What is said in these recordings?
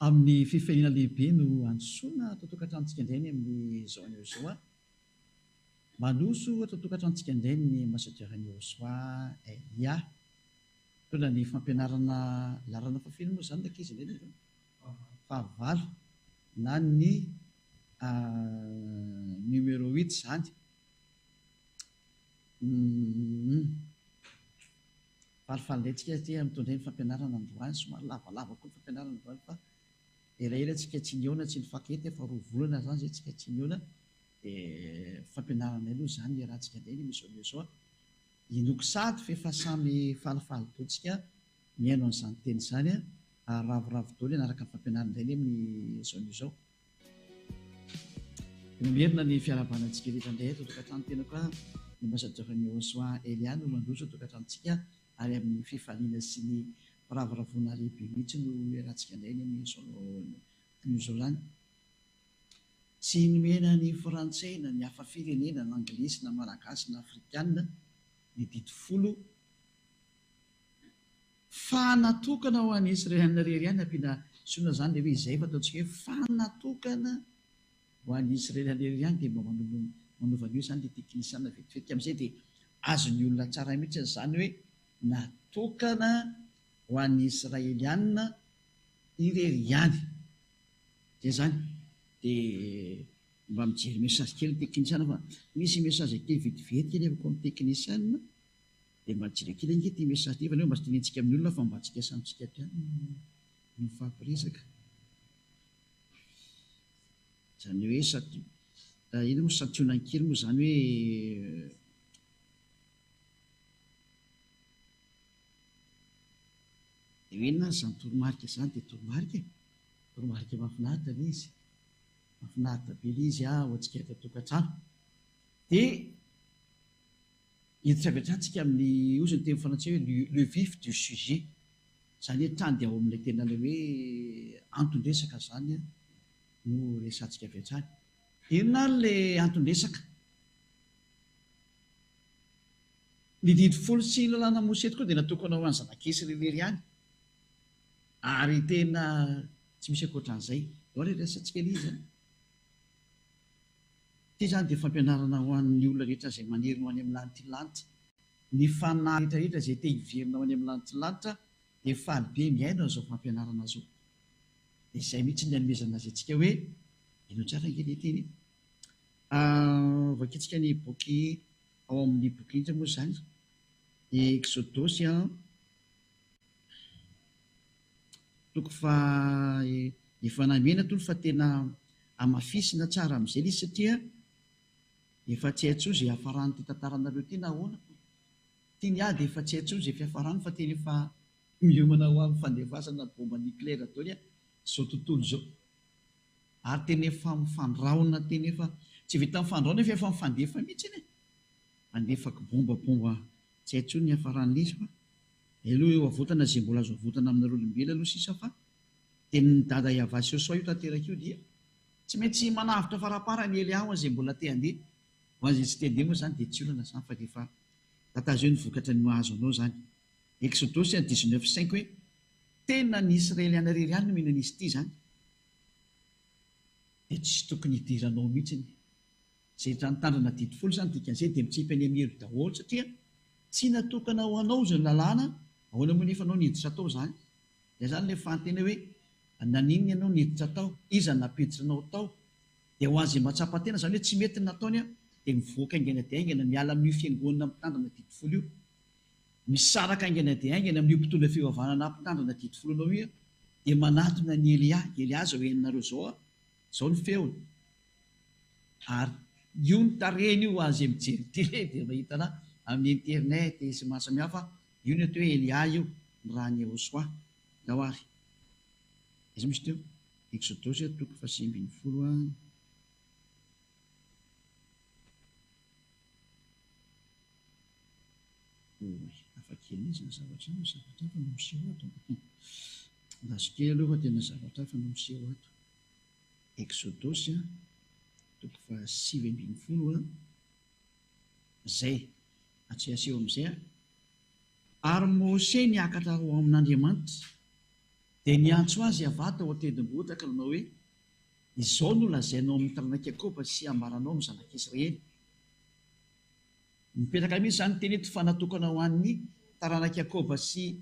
amin'ny fifehina lehibe no ansoina totokatranotsika indray ny amin'ny zao an'io zao a manoso totokatranotsika indray ny ambassadeur-n'i Joshua Elia tona ny fampianarana larana fafiny moa zany ankizy indray ny fahavalo na ny numéro 8 zany falifaly indray tsika ty mitondray ny fampianarana androany somary lavalava koa ny fampianarana androany fa elaela tsika tsy niona tsy ny fakety fa roa volana zany zay tsika tsy niona dia fampianarana aloha zany rahantsika indray ny misy zao inoko sady fefa samy falifaly totsika miaino an'izany teny zany a ravoravo daholo anaraka ny fampianarana indray ny amin'ny zao zao merina ny fiarabanantsika rehetra indray totokatrano tena koa ny ambassadeur-n'i Joshua Elia no mandroso totokatranotsika ary amin'ny fifaliana sy ny firavoravona lehibe mihitsy no rahantsika indray ny amin'ny zao zany tsy nomena ny frantsay na ny hafa firenena na anglisy na malagasy na afrikanina ny didi folo fanatokana ho an'ny israeliana rery ihany ampiana sona zany le hoe izay fa ataontsika hoe fanatokana ho an'ny israeliana rery ihany dia mba manovan'io zany le teknisiana vetivety amin'izay dia azony olona tsara mihitsy zany hoe natokana ho an'ny israeliana irery ihany zay zany dia mba mijery mesazy kely teknisiana fa misy mesazy kely vetivety kely avako amin'ny teknisiana dia mba mijery kely ange ty mesazy ty fa mba tsy tinentsika amin'ny olona fa mba tsika samitsika ty any no fampiresaka zany hoe ino moa sationankely moa zany hoe dia hoe na zany toromarika zany dia toromarika mahafinaritra le izy mahafinaritra be le izy ho antsika totokatrano dia hiditra avy hatratsika amin'ny ozy ny teny frantsay hoe le vif du sujet zany hoe trany dia ao amin'ilay tena le hoe antondresaka zany no resantsika avy hatrany inona le antondresaka ny didi folo sy ny lalàna mosety koa dia natokana ho any zanak'isy rery ihany ary tena tsy misy akoatran'izay ao le resantsika le izy ty zany dia fampianarana ho an'ny olona rehetra izay manerina ho any amin'ny lanitry ny fanahy rehetrarehetra izay te hiverina ho any amin'ny lanitry dia faly be miaino azao fampianarana zao dia izay mihitsy ny anomezana azy antsika hoe ino tsara ngely teny vakitsika ny boky ao amin'ny boky indra moa zany exodosy toko fa efa namena tolo fa tena amafisina tsara amin'izay le izy satria efa tsy haitsozy hafarany ty tantaranareo ty na ahoana ty ny ady efa tsy haitsozy fiafarany fa teny efa miomana ho amin'ny fandevasana bomba nucléaire daoly zao tontolo zao ary teny efa mifandraona teny efa tsy vita mifandraona fa efa mifandefa mihitsy iny mandefaka bombabomba tsy haitso ny hafaran'le izy fa aloha eo avotana zay mbola azo avotana aminareo olombelona aloha sisa fa teny ny dada iavasy eo soa io tanteraka io dia tsy maintsy manavitra farapara ny ely ao zay mbola te handeha ho azy tsy te handeha moa zany dia tsy olana zany fa defa tatazo eo ny vokatra ny mahazo anao zany exodosy 19:5 hoe tena ny israeliana rery ihany no mihinana izy ity zany dia tsisy tokony hidiranao mihitsiny zay tranotandrana didi folo zany dikan'izay dia mitsipy any amin'ny elo daholo satria tsy natokana ho anao zany lalàna ahoana moa nefa anao niditra tao zany dia zany le fantena hoe naninny ianao niditra tao iza napiditra anao tao dia ho azy matsapa-tena zany hoe tsy mety nataony dia mivoaka aingana dia aingana miala amin'io fiangonana mpitandrana didi folo io misaraka aingana dia aingana amin'io mpitondra fivavahana mpitandrana didi folo anao io dia manatona ny Elia zao henonareo zao ny feony ary io ny tarehiny io azy mijery tele dia mahitana amin'ny internet sy maro samihafa io ny atao hoe Elia io ny raha ny Joshua dahoary izy misy teo exodosy toko 8:10 afakely izy ny zavatra fa no miseho ato lazo kely aloha fa tena zavatra fa no miseho ato exodosy toko 8:10 zay atsy aseho amin'izay ary Mose niakatra ho amin'Andriamanitra dia niantso azy avata ao an-tendrombohitra ka nanao hoe izao no lazainao amin'ny taranak'i Jakoba sy ambaranao amin'ny zanak'Israely. Mipetraka mihitsy izany teny eto fa natokana ho an'ny taranak'i Jakoba sy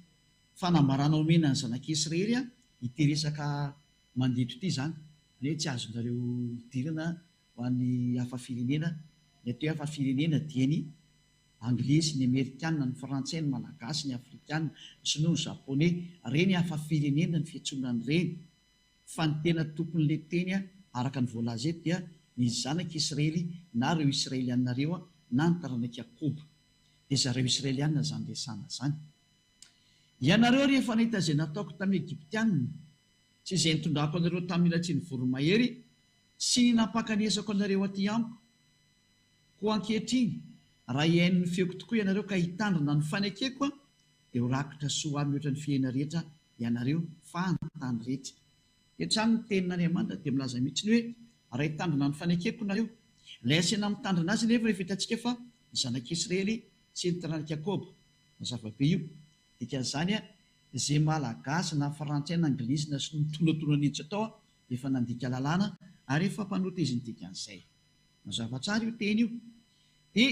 fanambarana omena ny zanak'Israely iteresaka mandito ity izany. Hoe tsy azonareo idirana ho an'ny hafa firenena. Ny atao hafa firenena dia ny anglisy, ny amerikanina, ny frantsay, ny malagasy, ny afrikanina, ny sinoa, ny japoney. Reny hafa firenena ny fiantsoana an'ireny. Fa ny tena tompon'ilay teny araka ny voalaza eto dia ny zanak'Israely na ireo Israelianareo na ny taranak'i Jakoba. Dia zareo Israelianina zany resana zany. Ianareo rehefa nahita izay nataoko tamin'ny Egiptianina sy izay nitondrako anareo tamin'ny latsiny voromahery sy ny napakanesako anareo aty amiko, koa ankehitriny raha iain'ny feoko tokoa ianareo ka hitandrina ny fanekeko dia ho rakotra soa amin'ny ohatran'ny fiaina rehetra ianareo fanontany rehetra. Etrany ny tenin'Andriamanitra dia milaza mihitsy ny hoe raha hitandrina ny fanekeko nareo, ilay asena mitandrina azy nefa rehefa hitantsika fa ny zanak'Israely sy ny taranak'i Jakoba. Mazava be io. Dikan'izany izay malagasy na frantsay na anglisy na sy mitonatona nitsy atao dia efa nandika lalàna ary efa mpanota izy ny dikan'izay. Mazava tsara io teny io. Dia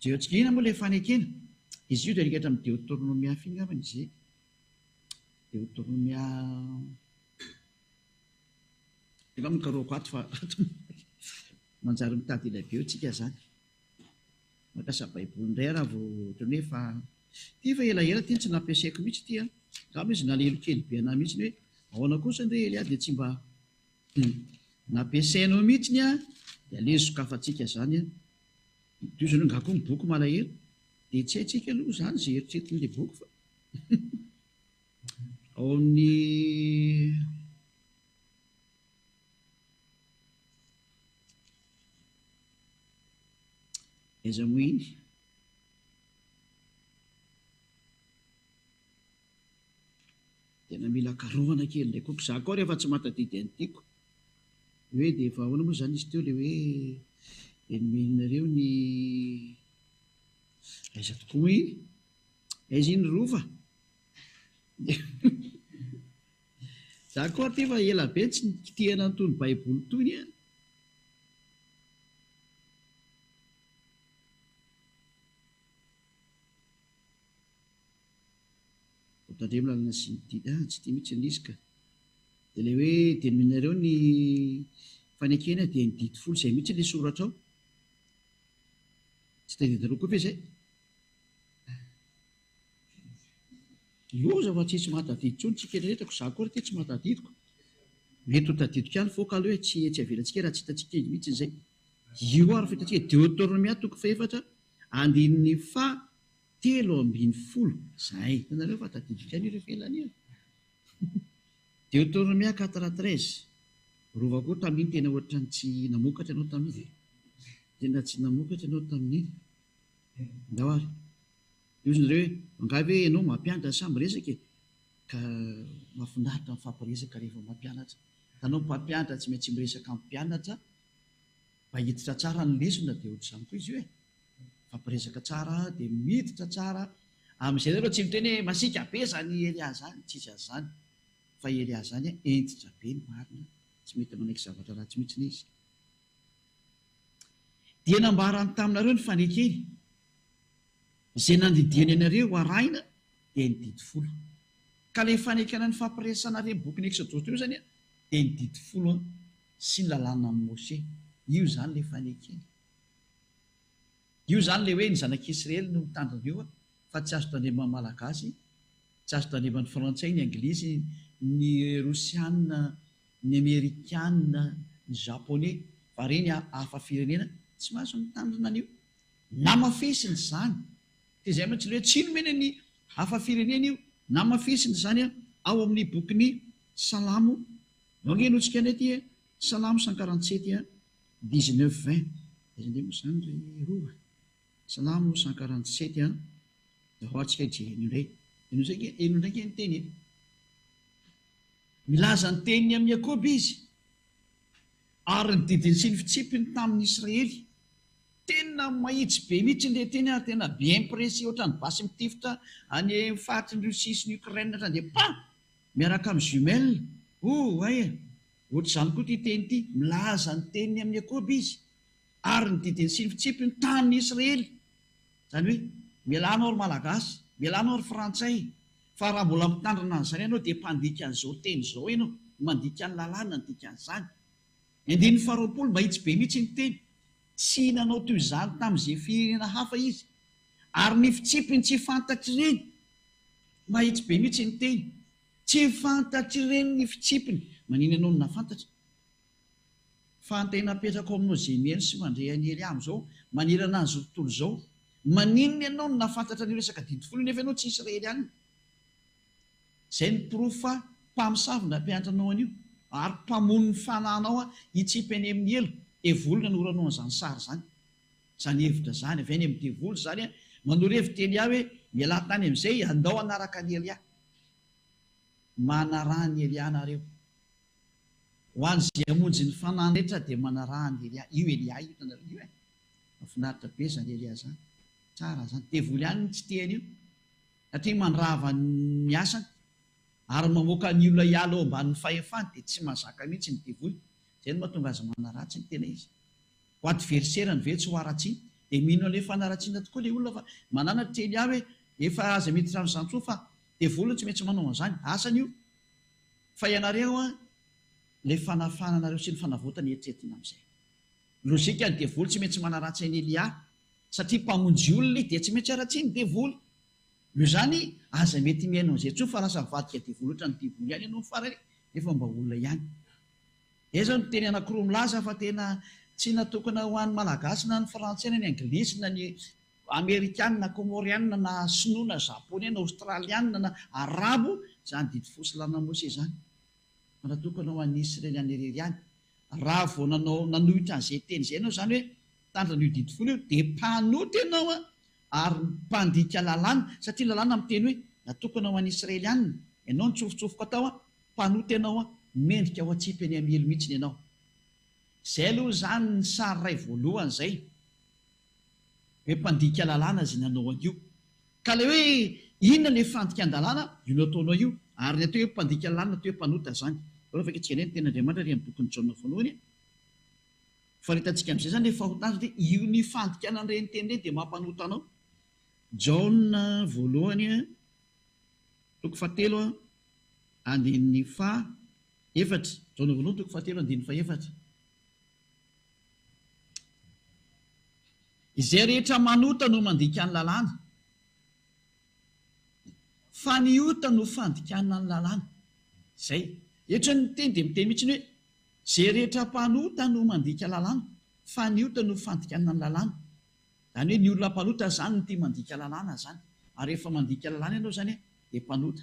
jeotsikina moa ilay fanekena. Izy io dia nikatra amin'ny Deutéronomia fingavana izay. Deutéronomia efa mikaroko ato fa manjary mitady ilay be tsika zany. Mampiasa baiboly indray raha vao ohatrany hoe fa ty fa elaela ty tsy nampiasaiko mihitsy ty raha izy nalelo kely be anahy mihitsy ny hoe ahoana kosa ndre Elia dia tsy mba nampiasainao mihitsy dia aleo sokafantsika zany io zany ngako ny boky malahelo dia tsy haitsika aloha zany zay eritretin'ilay boky fa ao amin'ny aiza moa iny tena mila karohana kely ndraiky koa za koa rehefa tsy matadidy anytiako hoe dia efa ahoana moa zany izy teo le hoe enomenareo ny aiza tokoa iny aiza iny rova za koa ty fa ela be tsy nikitihana nytony baiboly tony tandremo lalana sy nididy tsy tia mihitsy nisy ka dia ilay hoe denomenareo ny fanekena dia ny dity folo izay mihitsy ilay soratra ao tsy tadidareo koa ve izay loza fa tsisy mahatadidy tsony tsika rehetrako za koa raha ty tsy mahatadidiko mety ho tadidiko ihany foka aloha hoe tsy avelantsika raha tsy hitantsika izy mihitsy izay io ary fitantsika Deutéronomia toko faefatra andininy fa 3:10 zay hitanareo fa tadidika any rehefa elany io Deutéronomia 4:13 rova koa tamin'iny tena ohatrany tsy namokatra ianao tamin'iny tena tsy namokatra ianao tamin'iny ndao ary io izy nareo hoe angavy hoe ianao mampianatra samy resaka ka mahafinaritra mifampiresaka rehefa mampianatra tanao mpampianatra tsy maintsy miresaka amin'ny mpianatra mba hiditra tsara ny lesona dia ohatr'izany koa izy io fampiresaka tsara dia miditra tsara amin'izay aloha tsy miteny hoe masika be zany Elia zany tsisy azy zany fa Elia zany entitra be ny marina tsy mety manaiky zavatra ratsy mihitsy izy dia nambarany taminareo ny fanekeny izay nandidiany anareo arahina dia ny dity folo ka ilay fanekena ny fampiresana reny bokyny Exodus io zany dia ny dity folo sy ny lalàna amin'ny Mose io zany ilay fanekena io zany le hoe ny zanak'Israely no mitandrina io fa tsy azo tandrema malagasy tsy azo tandrema ny frantsay ny anglisy ny rosianina ny amerikanina ny japoney fa reny hafa firenena tsy mahazo mitandrina an'io namafesiny zany dia zay mantsy le hoe tsy nomena ny hafa firenena io namafesiny zany ao amin'ny bokyny salamo mangenosika ny aty salamo 147 19-20 izandremo zany ry roa salamo 147 dia hoatsika jereny indray eno ndraiky ny teny milaza ny teniny amin'ny Jakoba izy ary ny didiny sy ny fitsipiny tamin'ny Israely tena mahitsy be mihitsy nle teny ary tena bien pressé ohatrany basy mitifitra any fahatry ny Russie sy ny Ukraine hatrany dia miaraka amin'ny jumelle. Ay ohatr'izany koa ty teny ity, milaza ny teniny amin'ny Jakoba izy ary ny didiny sy ny fitsipy ny tamin'ny Israely. Zany hoe mialanao ry malagasy, mialanao ry frantsay, fa raha mbola mitandrina an'izany ianao dia mpandika an'izao teny izao ianao, mandika ny lalàna ny dikan'izany. 20 mahitsy be mihitsy ny teny, tsy nanao toy izany tamin'izay firenena hafa izy, ary ny fitsipiny tsy fantatry ireny. Mahitsy be mihitsy ny teny, tsy fantatry ireny ny fitsipiny. Manina ianao no nafantatra fa antena apetraka aminao zemieny sy mandray any Eliam zao manirana an'izao tontolo izao. Maninona ianao no nafantatra ny resaka didy folo nefa ianao tsy Israely ihany. Izay ny profo fa mpamosavy nampianatranao an'io ary mpamono ny fananao hitsipy any amin'ny elo. Evolona no oranao an'izany sary zany, zany hevitra zany avy any amin'ny devoly zany manoro hevitra Elia hoe miala tany amin'izay andao anaraka ny Elia. Manarahany Elia nareo, ho an'izay hamonjy ny fanany rehetra dia manarahany Elia. Io Elia io tanareo io mahafinaritra be zany Elia zany, tsara zany. Devoly ihany tsy tehany io satria mandrava ny asany ary mamoaka ny olona hiala ao ambanin'ny fahefany dia tsy mazaka mihitsy ny devoly. Izay no mahatonga azy manaratsy ny tena izy. Ho adversaire ny ve tsy ho aratsiana dia mino an'ilay fanaratsiana tokoa ilay olona fa mananatra Elia hoe efa aza mety ram'izany tsoa fa devoly tsy maintsy manao an'izany, asany io. Fa ianareo ilay fanafananareo sy ny fanavotany eritreretina amin'izay. Lozika ny devoly tsy maintsy manaratsy ny Elia satria mpamonjy olona dia tsy maintsy aratsiany devoly. Io zany aza mety miainao an'izay tsoa fa lasa mivadika devoly ohatra ny devoly ihany ianao farany nefa mba olona ihany. Zao no teny anankiroa milaza fa tena tsy natokana ho an'ny malagasy na ny frantsay na ny anglisy na ny amerikana na komoriana na sinoa na japonais na australiana na arabo zany didy fosy lana mose zany, fa natokana ho an'ny israeliana irery ihany. Raha vao nanohitra an'izay teny izay ianao zany hoe tandrana io didy folo io dia mpanoty ianao ary mpandika lalàna, satria lalàna miteny hoe natokana ho an'ny israeliana. Ianao ny tsofotsofoka atao mpanoty ianao mendrika ho atsipy any amin'ny elo mihitsy ianao. Izay aloha zany ny sary ray voalohany izay hoe mpandika lalàna izay nanao an'io. Ka ilay hoe inona ilay fandika an-dalàna io nataonao io, ary ny atao hoe mpandika lalàna atao hoe mpanota zany. Afaka tsenay ny ten'Andriamanitra ry amin'ny bokin'ny Jaona voalohany. Fa rehetantsika amin'izay zany efa hotazana dia io ny fandikana an'ireny teny ireny dia mampanota anao. Jaona voalohany toko fahatelo andininy fahaefatra. Jaona voalohany toko fahatelo andininy fahaefatra. Izay rehetra manota no mandika ny lalàna, fa ny ota no fandikana ny lalàna. Izay etra ny teny dia miteny mihitsy hoe izay rehetra mpanota no mandika lalàna, fa ny ota no fandikana ny lalàna. Zany hoe ny olona mpanota zany no tia mandika lalàna zany, ary rehefa mandika lalàna ianao zany dia mpanota.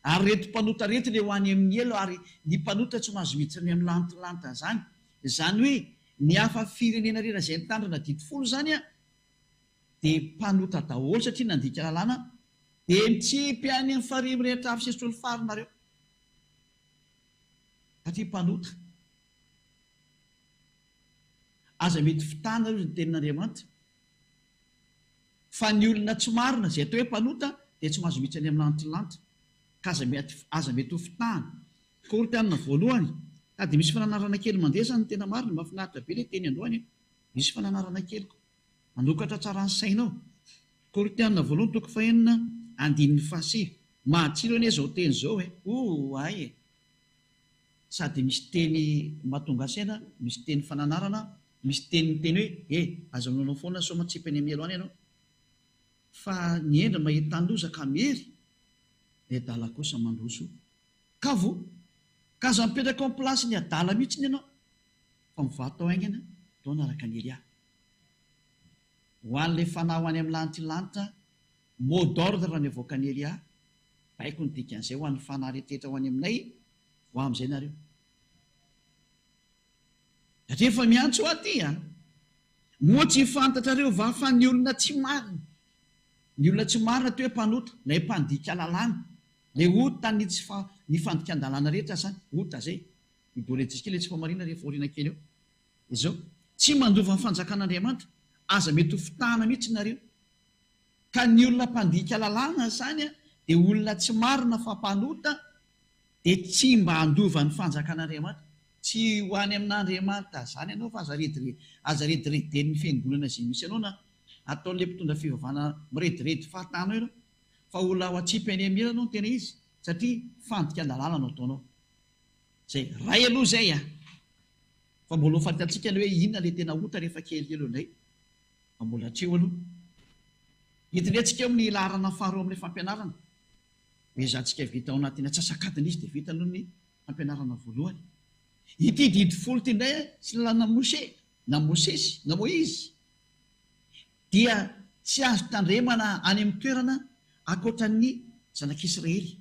Ary reto mpanota reto ilay ho any amin'ny elo, ary ny mpanota tsy mahazo miditra ny amin'ny lantilanta zany. Zany hoe ny hafa firenena rena izay nitandrana didy folo zany dia mpanota daholo satria nandika lalàna dia mitsipy any amin'ny farihy rehetra avy sy solofary farinareo satria mpanota. Aza mety fitana io ny tenin'Andriamanitra, fa ny olona tsy marina izay atao hoe mpanota dia tsy mahazo miditra any amin'ny lantilanitra, ka aza mety ho fitahana. Korintana voalohany dia misy fananarana kely mandeha zany ny tena marina, mahafinaritra be ilay teny androany. Misy fananarana kely manokatra tsara ny sainao. Korintana voalohany toko fahenina andininy fahasivy. Mahatsiro anie izao teny izao ay sady misy teny mahatonga saina, misy teny fananarana, misy teny hoe aza manao foana so matsipy any amin'ny elo any ianao, fa ny endra mahita lozaka mery ny adala kosa mandroso kavo. Ka aza mipetraka ao amin'ny plasy ny adala mihitsy ny ianao, fa mivato ao aingana atao anaraka ny Elia. Ho an'ilay fanahy ho any amin'ny lantilanitra mot d'ordre raha ny avoaka ny Elia, baiko ny dikan'izay ho an'ny fanahy rehetrarehetra ho any aminay ho amin'izay nareo. Satria efa miantso ho aty moa tsy fantatrareo va fa ny olona tsy marina, ny olona tsy marina toa hoe mpanota, ilay mpandika lalàna, ilay ota ny fandikan-dalàna rehetra zany, ota zay idorentsika ilay tsy famarina rehefa orina kely eo. Izao tsy mandova ny fanjakan'Andriamanitra, aza mety ho fitahana mihitsy nareo. Ka ny olona mpandika lalàna zany dia olona tsy marina fa mpanota, dia tsy mba handova ny fanjakan'Andriamanitra, tsy ho any amin'Andriamanitra zany ianao fa aza rediredeny ny fiangonana izay misy anao na ataon'ilay mpitondra fivavahana mirediredy fahatanao ianao, fa olona ao atsipy any amira anao no tena izy, satria fandika an-dalàna no ataonao. Zay ray aloha zay fa mbola ho fahitatsika ilay hoe inona ilay tena ota rehefa kely elo indray, fa mbola hatreo aloha. Hitindray antsika eo amin'ny laharana faharoa amin'ilay fampianarana, ezantsika vita ao anatin'ny atsasakadiny izy dia vita aloha ny fampianarana voalohany. Ity didy folo ty indray sy lalàna na Mosesy na Moizy dia tsy azo tandremana any amin'ny toerana ankoatran'ny zanak'Israely,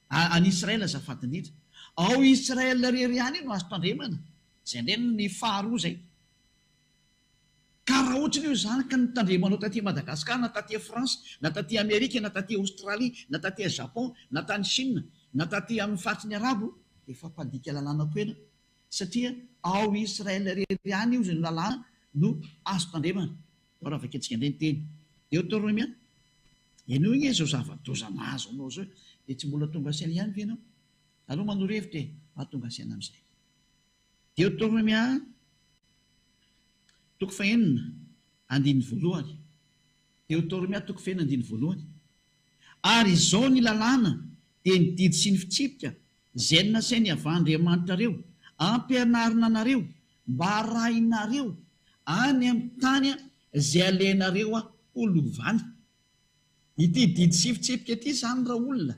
any Israela azafady indrindra. Ao Israela rery ihany no azo tandremana, zay indray ny faharoa zay. Ka raha ohatra io zany ka nitandremanao taty Madagasikara na taty France na taty Amerika na taty Aostralia na taty Japon na tany Chine na taty amin'ny faritry ny Arabo, efa mpadika lalàna koa ianao, satria ao Israela rery ihany io zay no lalàna no azo tandremana. Ao raha vakentsika indray ny teny Deutéronomia, ianao igny zao zava-doza mahazo anao zao dia tsy mbola tonga saina ihany ve ianao? Aloha manoro-hevitra tonga saina amin'izay. Deutéronomia toko fahenina andiny voalohany. Deutéronomia toko fahenina andiny voalohany. Ary izao ny lalàna dia ny didy sy ny fitsipika izay nasainy avy Andriamanitrareo ampianarina anareo mba arahinareo any amin'ny tany izay alehnareo ho lovana. Ity didy sy fitsipika ity zany raha olona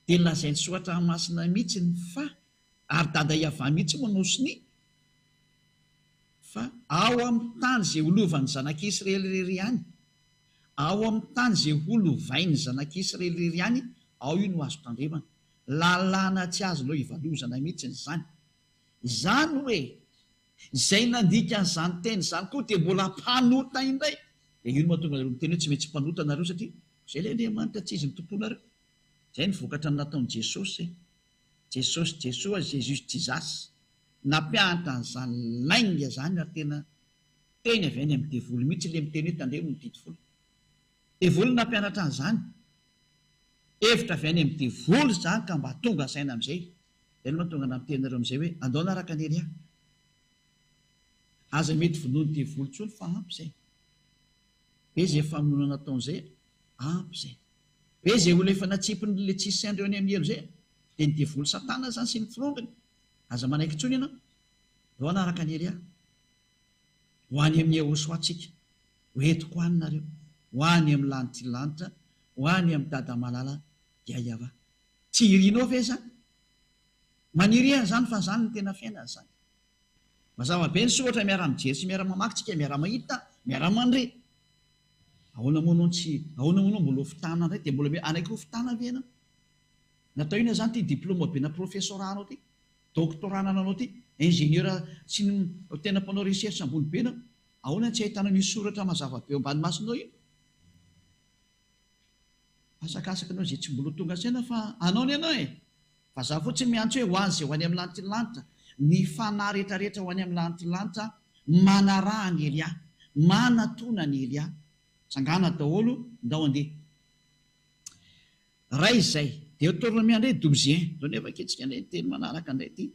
dia lazainy soatra masina mihitsy ny fa ary dada iavà mihitsy manao siny fa ao amin'ny tany izay holovan'ny zanak'Israely rery ihany, ao amin'ny tany izay holovainy zanak'Israely rery ihany, ao io no azo tandremana. Lalàna tsy azonao ivalozana mihitsy zany. Izany hoe izay nandika an'izany teny izany koa dia mbola mpanota indray. Dia io no mahatonga anareo miteny hoe tsy maintsy mpanota nareo satria izay ilay Andriamanitra tsy izy ny tomponareo. Izay ny vokatra ny nataon'i Jesosy. Jesosy Jésus Jesus nampianatra an'izany lainga zany ary tena teny avy any amin'ny devoly mihitsy ilay miteny hoe tandremo ny didy folo. Devoly nampianatra an'izany, hevitra avy any amin'ny devoly zany ka mba tonga saina amin'izay. Izay no mahatonga na miteny nareo amin'izay hoe andao naraka ny Elia. Aza mety vonoany devoly tsony fa ampy izay. Be izay famonoana nataon'izay, ampy izay. Be izay olona efa natsipiny le tsisy saindreo any amin'ny elo izay, dia ny devoly Satana zany sy ny firongany. Aza manaiky tsony ianao, andao naraka ny Elia. Ho any amin'ny Ahosoatsika, hoentiko any nareo, ho any amin'ny lanitra lanitra, ho any amin'ny dada malala dia iava. Tsy irianao ve zany? Maniry zany fa zany ny tena fiainana zany. Mazava be ny soratra miara-mijery sy miara-mamaky tsika, miara-mahita, miara-mandre. Ahoana moa anao mbola ho fitana indray dia mbola anaiky ho fitana ve ianao? Natao ina zany ty diplôma be na professoranao ty, doktorananao ty, ingénieur sy ny tena mpanao recherche ambony be anao. Ahoana tsy ahitana misy soratra mazava be ambany masonao io? Asakasaka anao izay tsy mbola tonga saina fa anao ny ianao fa za fotsiny miantso hoe ho azy izay ho any amin'ny lanitra ny lanitra, ny fanahy rehetrarehetra ho any amin'ny lanitra ny lanitra manaraha ny Elia, manatona ny Elia. Sangana daholo ndao andeha. Ray izay Deutéronomia indray 12 zao nefa ketsika indray teny manaraka indray ty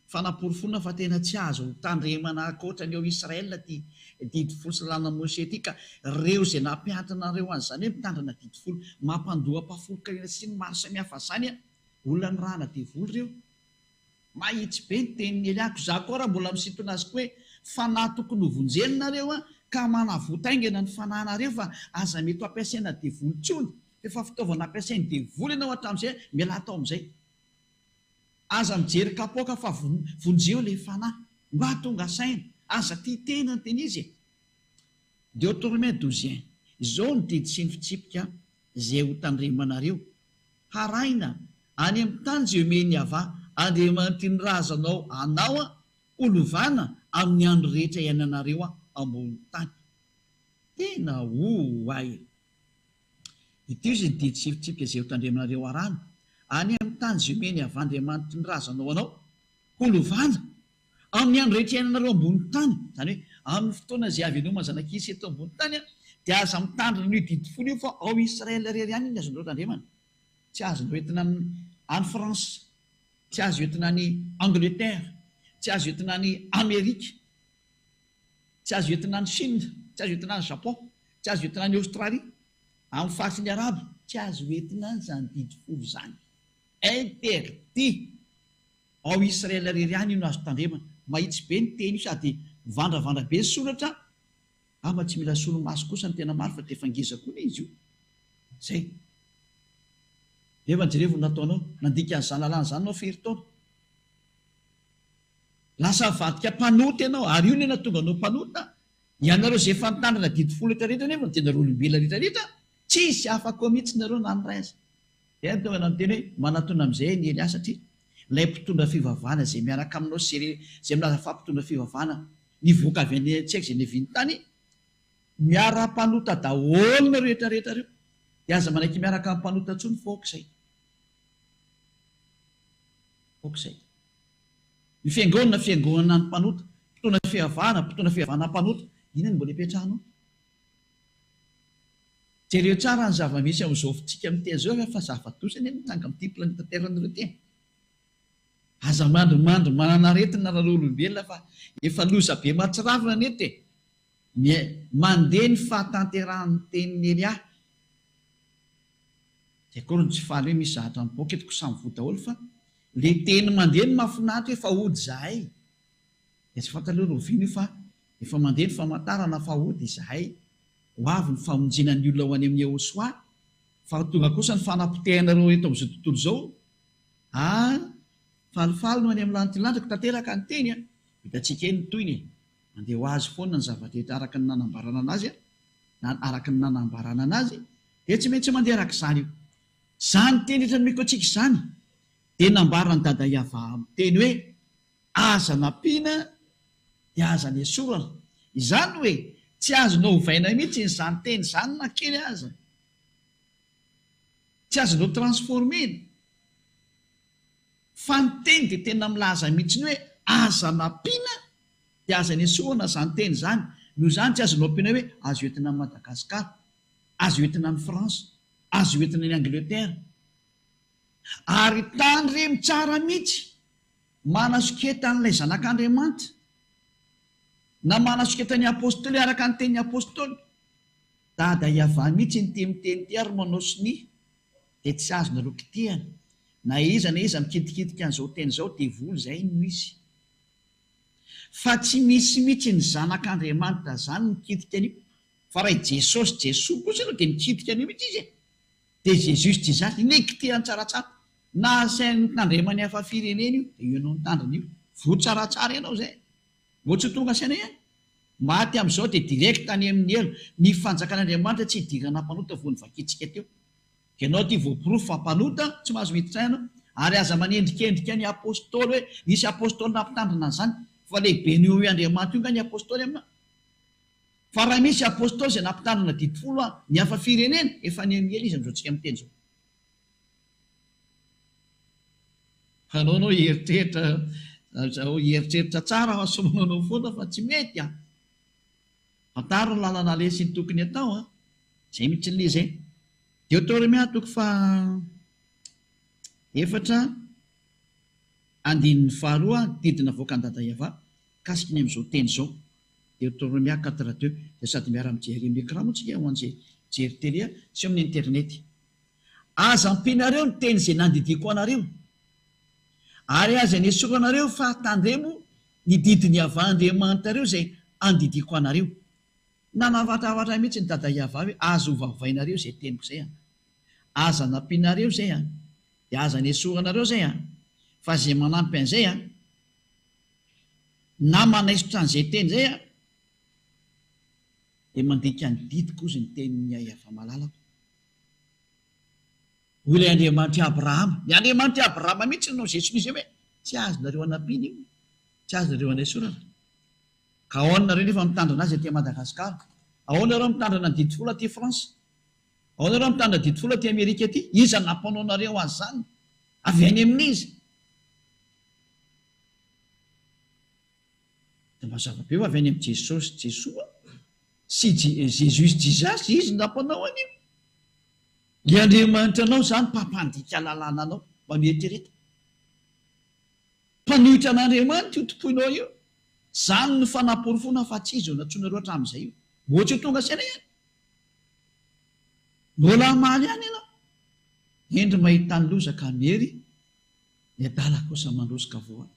fanaporofona fa tena tsy azo tandremana ankoatra ny ao Israela ty didy folo sy lalàna Mose ty, ka reo izay nampianatranareo an'izany hoe mitandrina didy folo mampandoam-pafolon-karena sy ny maro samihafa zany olona ny rahana devoly reo. Mahitsy be ny tenin'ny Eliako. Za koa raha mbola misintona azy koa hoe fanahy tokony ho vonjenonareo ka manavotaingana ny fanahinareo fa aza mety ho ampiasaina devoly tsony, efa fitaovana ampiasainy devoly ianao hatramin'izay miala atao amin'izay. Aza mijery kapoaka fa vonjeo ilay fanahy mba tonga saina, aza ty tena ny teny izy. Deutéronomia 12 izao ny didy sy ny fitsipika izay ho tandremanareo, haraina any amin'ny tany izay omeny avà Andriamanitra ny razanao anao olovana amin'ny andro rehetra iainanareo ambony tany. Tena ay. Ity izy ny didy sy fitsipika izay ho tandremanareo arahana any amin'ny tany izay omeny avà Andriamanitra ny razanao anao olovana amin'ny andro rehetra iainanareo ambony tany. Zany hoe amin'ny fotoana izay avy ianao zanak'Isy eto ambony tany dia aza mitandrina io didy folo io fa ao Israela rery ihany ny azondreo tandremana. Tsy azondreo entina any France, tsy azo entina any Angleterre, tsy azo entina any Amerika, tsy azo entina any Chine, tsy azo entina any Japon, tsy azo entina any Australie, amin'ny faritsy ny Arabo, tsy azo entina zany didy folo zany. Interdit. Ao Israela rery any io no azo tandremana. Mahitsy be ny teny io sady vandravandra be ny soratra. Ama tsy mila solomaso kosa ny tena maro fa tefa ngeza koa izy io. Zay. Efa jerevony nataonao, nandika ny zanalany zany nao firy taona. Lasa vadika mpanota ianao, ary io nena tonga anao mpanota. Ianareo zay efa nitandrina didy folo rehetrarehetra nefa ny tenareo olombelona rehetrarehetra, tsisy afaka mihitsy nareo nanoray azy. Dia tonga na miteny hoe manatona amin'izay ny Elias satria ilay mpitondra fivavahana zay miaraka aminao zay milaza fa mpitondra fivavahana nivoaka avy any tsy haiko zay neviny tany, miara-panota daholo rehetra rehetra reo. Dia aza manaiky miaraka amin'ny mpanota ntsony fa aok'izay. Aok'izay. Ny fiangonana fiangonana ny mpanota, mpitondra fivavahana mpanota, ina ny mbola hipetrahanao. Jereo tsara ny zava-misy amin'izao fitsika amin'ity zao fa zava-dosa ny mitanga amin'ity planeta Terre an'ireo ty. Aza mandrimandry manana aretina raha olombelona fa efa loza be mahatsiravina nety mandeha ny fahatanteran'ny tenin'ny Elia. Dia koa ny tsy faly hoe misy zahatra ny boky etiko samy vo daholo fa le teny mandeha ny mahafinaritra hoe fa ody zahay. Dia tsy fantaleo roviny io fa efa mandeha ny famantarana fa ody izahay. Ho avy ny famonjinan'ny olona ho any amin'ny Ahosoa, fa tonga kosa ny fanapotehana eto amin'izao tontolo izao. Falifaly no any amin'ny lantilandraka tanteraka ny teny a. Hitantsika eny ny toyny mandeha ho azy foana ny zavatra araka ny nanambarana anazy araka ny nanambarana anazy, dia tsy maintsy mandeha araka izany io. Zany teny etra nomeko antsika izany dia nambarany dada Iava amin'ny teny hoe aza nampiana dia aza ny esorana. Izany hoe tsy azonao ovaina mihitsy nyzany teny zany na kely aza. Tsy azonao transformena. Fa ny teny dia tena milaza mihitsy ny hoe aza nampiana dia aza ny esorana zany teny zany. Noho izany tsy azonao ampiana hoe azo entina amin'ny Madagasikara, azo entina amin'ny France, azo entina ny Angleterre. Ary tandremo tsara mihitsy manasoketa n'ilay zanak'Andriamanitra na manasoketa ny apôstôly araka ny tenin'ny apôstôly. Dada Iava mihitsy ny temiteny ty ary manao siny dia tsy azonareo kitihana. Na iza mikitikitika an'izao teny izao dia voly izay no izy. Fa tsy misy mihitsy ny zanak'Andriamanitra zany mikitika an'io. Fa raha Jesosy Jesoa kosa ianao dia mikitika an'io mihitsy izy. Dia Jésus Jizasy ilay kitihany tsaratsara. Na sain'ny tandremany hafa firenena io dia ianao nitandrina io. Vo tsaratsara ianao izay. Ohatsy tonga saina ihany. Maty amin'izao dia direct any amin'ny elo. Ny fanjakan'Andriamanitra tsy hidirana mpanota vo nivakitsika teo. Ianao ty voapirofo fa mpanota tsy mahazo miditra ianao. Ary aza manendrikendrika ny apôstôly hoe nisy apôstôly nampitandrina zany. Fa lehibe ny hoe Andriamanitra io nga ny apôstôly amina. Fa raha misy apôstôly izay nampitandrina didy folo ny hafa firenena efa ny amin'ny elo izy amin'izao tsika miteny izao. Anao hieritreritra tsara ho asomanao foana fa tsy mety a. Fantaro ny lalana lesy ny tokony atao a. Zay mihitsy le zay. Deutéronomia toko fa 4:5 didina voaka ny dada Iava kasika ny amin'izao teny izao. Deutéronomia 4:2 dia sady miara mijery amin'ny écran moa tsika ho an'izay jery télé sy amin'ny internet. Aza ampinareo ny teny izay nandidiko anareo, ary aza ny esoranareo fa tandremo ny didiny avahandriamanitrareo izay andidiko anareo. Nanavataavatra mihitsy ny dada Iava hoe azo ovavainareo izay teniko izay a. Aza nampinareo izay a, dia aza ny esoranareo izay a. Fa izay manampy an'izay a, na manaisotra an'izay teny izay a, dia mandika ny didiko izy ny tenin'ny Iava malalako. Ho ilay Andriamanitra Abrahama. Ny Andriamanitra Abrahama mihitsy no zay tsy hoe tsy azonareo hanampiana io, tsy azonareo hanaisorana. Ka ahoana nareo nefa mitandrina azy aty Madagasikara? Ahoana nareo mitandrina ny didy folo aty France? Ahoana nareo mitandrina didy folo aty Amerika aty? Iza nampanao nareo azy zany? Avy any amin'izy. Dia mazava be ho avy any amin'ny Jesosy Jesoa sy Jésus Jizasy izy nampanao an'io. Ny Andriamanitra anao zany mpampandika lalàna anao. mamietrereta. Mpanohitra an'Andriamanitra io topoinao io. Zany no fanaporofona fa tsy izy natsoina roatra amin'izay io. Ohatry ho tonga saina ihany. Mbola maly ihany ianao. Endry mahita ny loza ka mery, ny adala kosa mandrosika voa.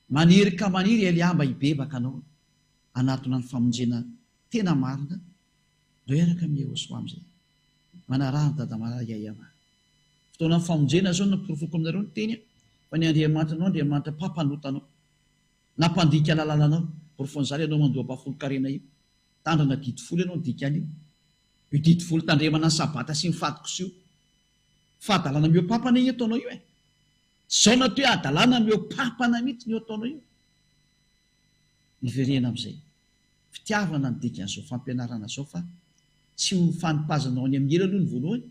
Maniry ka maniry Eliamba hibebaka anao anatona ny famonjena tena marina. Ndreo eraka mihosoa amin'izay. Manarahany dadamara Yahya. Fotoana ny famonjena zao naporofoko aminareo ny teny fa ny Andriamanitra mpampanota nampandika lalànanao. Porofon'izany ianao mandoam-pafolo-karena io. Tandrana didifolo ianao dika an'io. Io didifolo tandremana ny sabata sy ny fadiko sy io. Fahadalàna mio pampana io ataonao io e. Zao natao hoe adalàna mio pampana mihitsy io ataonao io. Niverena amin'izay. Fitiavana ny dikan'izao fampianarana zao fa tsy ho fanipazanao any amin'ny ela aloha ny voalohany.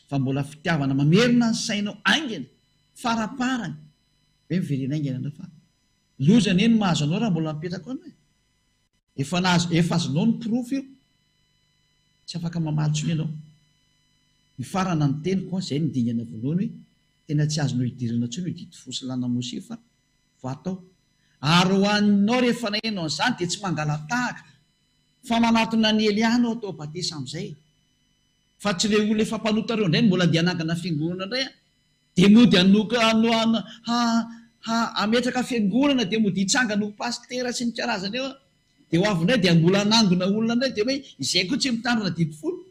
Fa mbola fitiavana mamerina ny sainao aingana faraparany. Hoe miverena aingana anao fa lozany eny mahazo anao raha mbola mipetraka anao. Efa azonao ny porofo io. Tsy afaka mamaly tsony ianao. Ny farana ny teny koa izay ny dingana voalohany hoe tena tsy azonao hidirana tsony hoe dity fosilana mosy fa voatao. Ary ho aninao rehefa nahenao an'izany dia tsy mangalatahaka fa manatona ny Elianao atao batisa amin'izay. Fa tsy ilay olona efa mpanotareo indray mbola dia hanangana fiangonana indray dia mody ametraka fiangonana dia mody hitsanga no pastera sy ny karazany eo. Dia ho avy indray dia mbola hanangona olona indray dia hoe izay koa tsy mitandrina didifolo.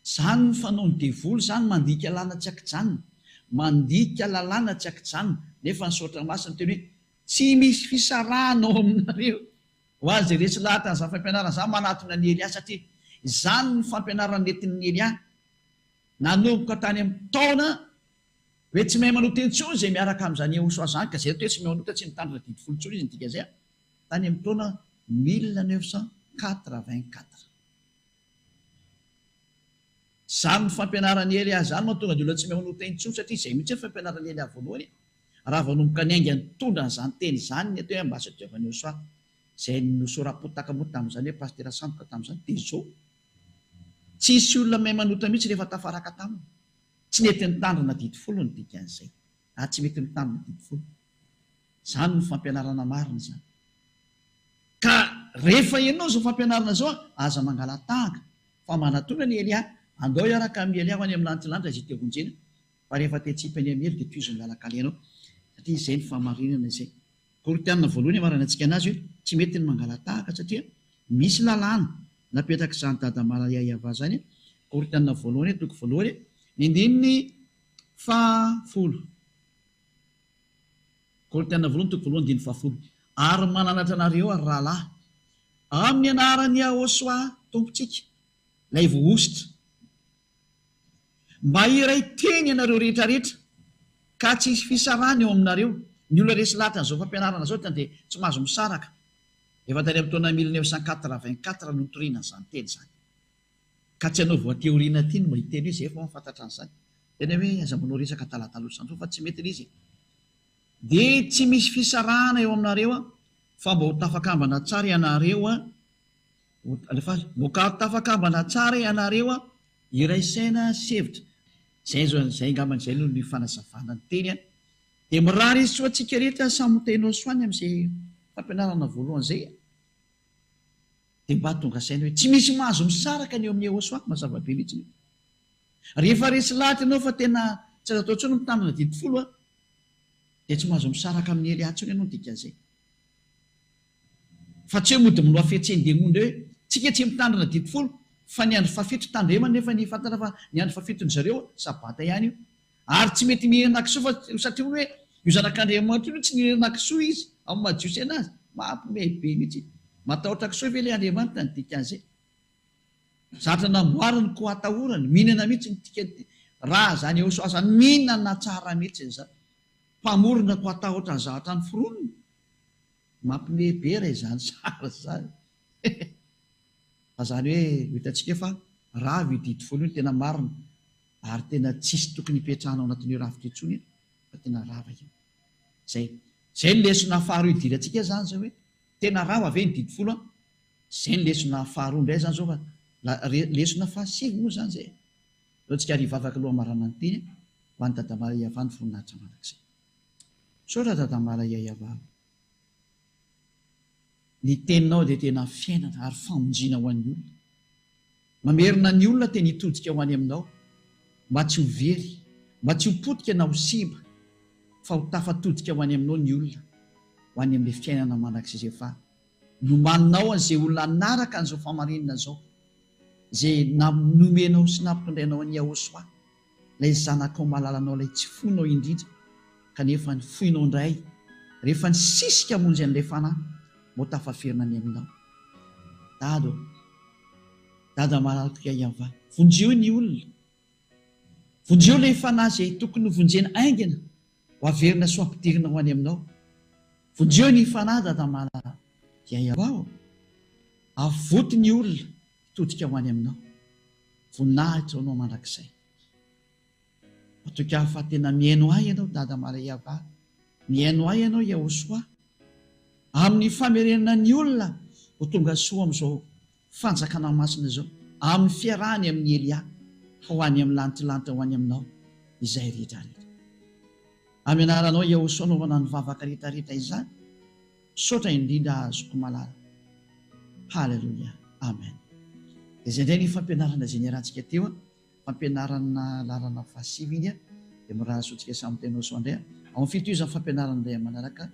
Zany ny fanaony devoly, zany mandika lalàna tsy akijanona. Mandika lalàna tsy akijanona. Nefa ny saotra masina teny hoe tsy misy fisarahana ao aminareo. Ho azy resy lahatra n'izany fampianarana izany manatona ny Elia satria izany ny fampianarana nentin'ny Elia. Nanomboka tany amin'ny taona hoe tsy mahay manota intsony izay miaraka amin'izany Yehosoa zany ka izay hoe tsy mahay manota tsy mitandrina didifolo intsony izy nydika izay. Tany amin'ny taona 1984. Zany ny fampianaran'ny Elia zany mahatonga ny olona tsy mahay manota intsony satria izay mihitsy ny fampianaran'ny Elia voalohany. Raha vanomboka ny aingany tondra n'izany teny izany ny atao hoe ambasa diavana Yehosoa izay nosorapotaka moa tamin'izany hoe pastera samboka tamin'izany dia izao. Tsy isy olona mahay manota mihitsy rehefa tafaraka taminy. Tsy mety nitandrina didifolo ny dikan'izay. Tsy mety nitandrina didifolo. Zany ny fampianarana marina zany. Ka rehefa ianao izao fampianarana izao aza mangalatahaka fa manatona ny Elia. Andao iaraka amin'ny Elia ho any amin'ny lantilanitra izay te-honjena. Fa rehefa te-tsipany amin'ny ely dia toizy ny lalakalenao. Satria izay ny fahamarinana izay. Koritianina voalohany marana antsika anazy hoe tsy mety ny mangalatahaka satria misy lalàna napetraka izany dadamala Yahya zany. Koritianina voalohany toko voalohany ny andininy fahafolo. Koritianina voalohany toko voalohany andininy fahafolo. Ary mananatra anareo ary rahalahy amin'ny anaran'ny Yehosoa tompontsika ilay vohositra. Mba iray teny ianareo rehetrarehetra ka tsy hisy fisarahana eo aminareo. Ny olona resy lahatra n'izao fampianarana izao dia tsy mahazo misaraka. Efa tany amin'ny taona 1984 no nitoriana izany teny izany. Ka tsy hanao voateoriana ty no mahiteny hoe izay efa mafantatra an'izany. Tena hoe aza manao resaka talatalosa fa tsy mety izy. Dia tsy misy fisarahana eo aminareo fa mba ho tafakambana tsara ianareo mboka tafakambana tsara ianareo iraisaina sevitra. Zay angambany izay no ny fanazavana ny teny. Dia mirary izy soa antsika rehetra samy tenao soany amin'izay fampianarana voalohany izay. Dia mba tonga saina hoe tsy misy mahazo misaraka ny eo amin'ny Yehosoa mazava be mihitsy. Rehefa resy lahatra ianao fa tena tsy azo atao intsony mitandrina didifolo dia tsy mahazo misaraka amin'ny Elia intsony ianao dikan'izay. Fa tsy hoe mody mino afetseny dia monda hoe tsika tsy mitandrina didifolo fa ny andro fafitro tandremana nefa ny fantatra fa ny andro fafitron zareo sabata ihany io. Ary tsy mety mihenan-kisoa fa satria hoe io zanak'Andriamanitra io tsy nihenan-kisoa izy amin'ny majiosy anazy mampimehy be mihitsy. Matahotra kisoa ve ilay Andriamanitra ny dikan'izay. Zatra namboariny ko atahorany mihinana mihitsy nytika raha zany Yehosoa zany mihinana tsara mihitsy izany. Mpamorona ko atahotra ny zavatra ny foroniny. Mampimehy be raha izany tsara zany. Fa zany hoe hitantsika fa raha io didifolo io tena marina ary tena tsisy tokony hipetrahana ao anatin'io rafitra intsony fa tena rava io. Zay ny lesona faharoa idirantsika zany zao hoe tena rava ve ny didifolo. Zay ny lesona faharoa indray zany zao fa lesona fahasivy moa zany zay. Antsika rivavaka aloha marana ny teny ho an'ny Dada Maria va ny voninahitra mandrakizay. Saotra Dada Maria Iavao, ny teninao dia tena fiainana ary famonjina ho an'ny olona. Mamerina ny olona tena hitodika ho any aminao, mba tsy ho very, mba tsy ho potika na ho simba, fa ho tafatodika ho any aminao ny olona, ho any amin'ilay fiainana mandrakizay fa nomaninao an'izay olona naraka an'izao famarinana zao, izay nomenao sy nampitondrainao any Ahosoa, ilay zanakao malalanao ilay tsy fonao indrindra, kanefa ny foinao indray rehefa ny sisika monjy an'ilay fanahy mo tafaferina any aminao. Dado, Dada Maria Iavao, vonjeo ny olona, vonjeo ilay fanahy izay tokony ho vonjena aingina ho averina sy ho ampidirina ho any aminao. Vonjeo ny fanahy Dada Maria Iavao, avoty ny olona hitodika ho any aminao, voninahitra anao mandrakizay. Matoka fa tena mihaino ahy ianao Dada Maria Iavao, mihaino ahy ianao Ahosoa, amin'ny famerenana ny olona ho tonga soa amin'izao fanjakana masina izao, amin'ny fiarahany amin'ny Elia, ho any amin'ny lantilanitra ho any aminao izay rehetrarehetra. Amin'ny anaranao Ahosoa anaovana ny vavaka rehetrarehetra izany, saotra indrindra azoko malala. Halleluja, amen. Izay indray ny fampianarana izay niarantsika teo, fampianarana lalana fahasivy iny, dia mirahasotsika samy tenao soa indray. Ao amin'ny fito izany fampianarana indray manaraka,